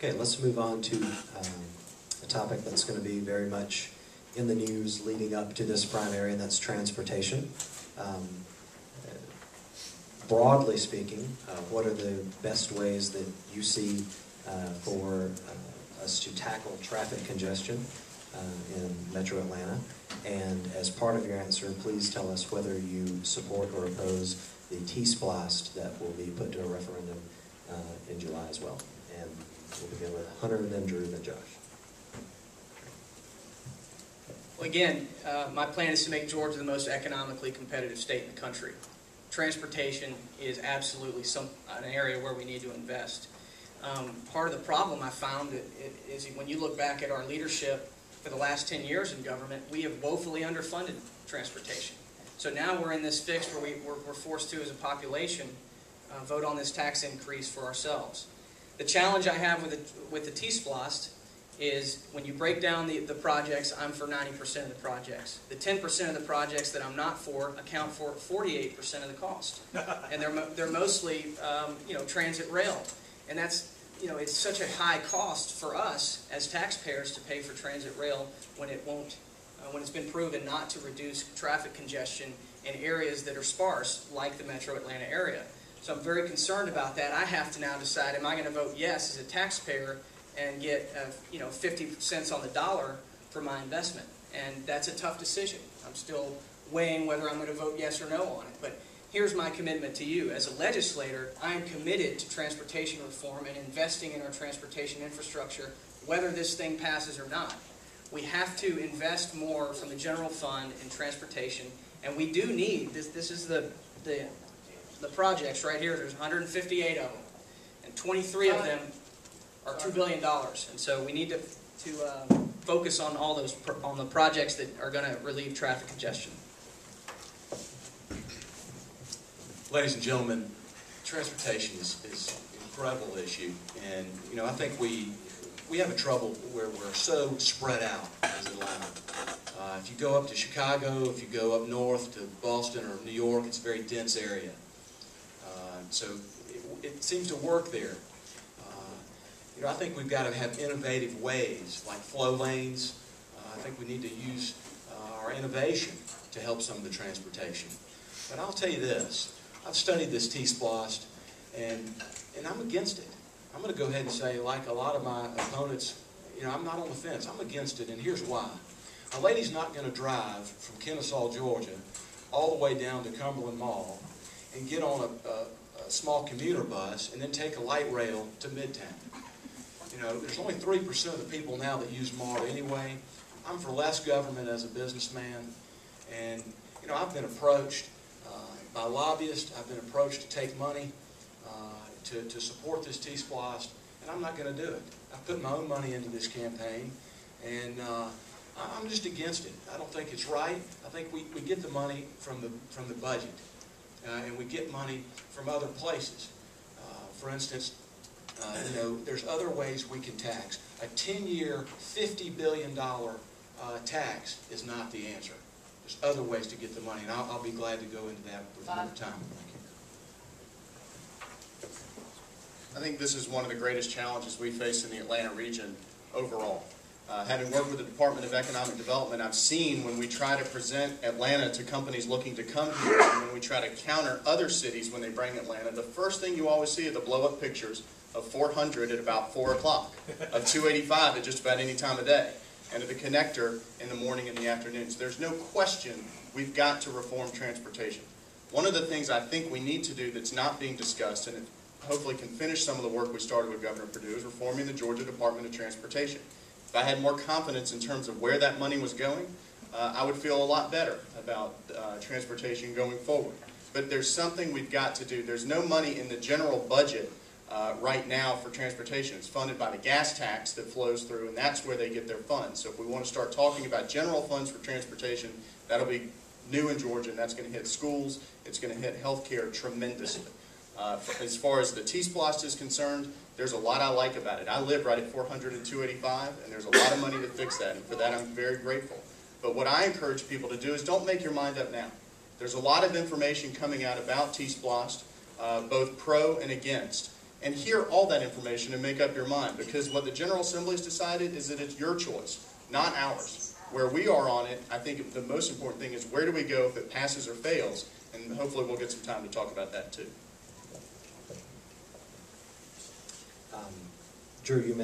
Okay, let's move on to a topic that's going to be very much in the news leading up to this primary, and that's transportation. Broadly speaking, what are the best ways that you see for us to tackle traffic congestion in Metro Atlanta? And as part of your answer, please tell us whether you support or oppose the T-Splost that will be put to a referendum in July as well. And we'll begin with Hunter, then Drew, then Josh. Well, again, my plan is to make Georgia the most economically competitive state in the country. Transportation is absolutely an area where we need to invest. Part of the problem I found is when you look back at our leadership for the last 10 years in government, we have woefully underfunded transportation. So now we're in this fix where we're forced to, as a population, vote on this tax increase for ourselves. The challenge I have with the T-Splost is when you break down the projects, I'm for 90% of the projects. The 10% of the projects that I'm not for account for 48% of the cost. And they're mostly transit rail. And that's, it's such a high cost for us as taxpayers to pay for transit rail when it's been proven not to reduce traffic congestion in areas that are sparse, like the Metro Atlanta area. So I'm very concerned about that. I have to now decide, am I going to vote yes as a taxpayer and get 50 cents on the dollar for my investment? And that's a tough decision. I'm still weighing whether I'm going to vote yes or no on it. But here's my commitment to you. As a legislator, I am committed to transportation reform and investing in our transportation infrastructure, whether this thing passes or not. We have to invest more from the general fund in transportation, and we do need, this is the projects right here, there's 158 of them, and 23 of them are $2 billion. And so we need to focus on all those, on the projects that are going to relieve traffic congestion. Ladies and gentlemen, transportation is an incredible issue, and I think we have a trouble where we're so spread out as Atlanta. If you go up to Chicago, if you go up north to Boston or New York, it's a very dense area. So it seems to work there. I think we've got to have innovative ways, like flow lanes. I think we need to use our innovation to help some of the transportation. But I'll tell you this. I've studied this T-Splost, and I'm against it. I'm going to go ahead and say, like a lot of my opponents, I'm not on the fence. I'm against it, and here's why. A lady's not going to drive from Kennesaw, Georgia, all the way down to Cumberland Mall and get on a small commuter bus and then take a light rail to Midtown. There's only 3% of the people now that use MARTA anyway. I'm for less government as a businessman, and I've been approached by lobbyists. I've been approached to take money to support this T-Splost, and I'm not going to do it. I've put my own money into this campaign, and I'm just against it. I don't think it's right. I think we get the money from the budget, and we get money from other places. For instance, there's other ways we can tax. A 10-year, $50 billion tax is not the answer. There's other ways to get the money, and I'll be glad to go into that with more time. Thank you. I think this is one of the greatest challenges we face in the Atlanta region overall. Having worked with the Department of Economic Development, I've seen when we try to present Atlanta to companies looking to come here, and when we try to counter other cities when they bring Atlanta, the first thing you always see are the blow-up pictures of 400 at about 4 o'clock, of 285 at just about any time of day, and of the connector in the morning and the afternoons. There's no question we've got to reform transportation. One of the things I think we need to do that's not being discussed, and it hopefully can finish some of the work we started with Governor Perdue, is reforming the Georgia Department of Transportation. If I had more confidence in terms of where that money was going, I would feel a lot better about transportation going forward. But there's something we've got to do. There's no money in the general budget right now for transportation. It's funded by the gas tax that flows through, and that's where they get their funds. So if we want to start talking about general funds for transportation, that'll be new in Georgia, and that's going to hit schools. It's going to hit healthcare tremendously. As far as the T-Splost is concerned, there's a lot I like about it. I live right at 400 and 285, and there's a lot of money to fix that, and for that I'm very grateful. But what I encourage people to do is don't make your mind up now. There's a lot of information coming out about T-Splost, both pro and against. and hear all that information and make up your mind, because what the General Assembly's decided is that it's your choice, not ours. Where we are on it, I think the most important thing is where do we go if it passes or fails, and hopefully we'll get some time to talk about that too. Drew, you mentioned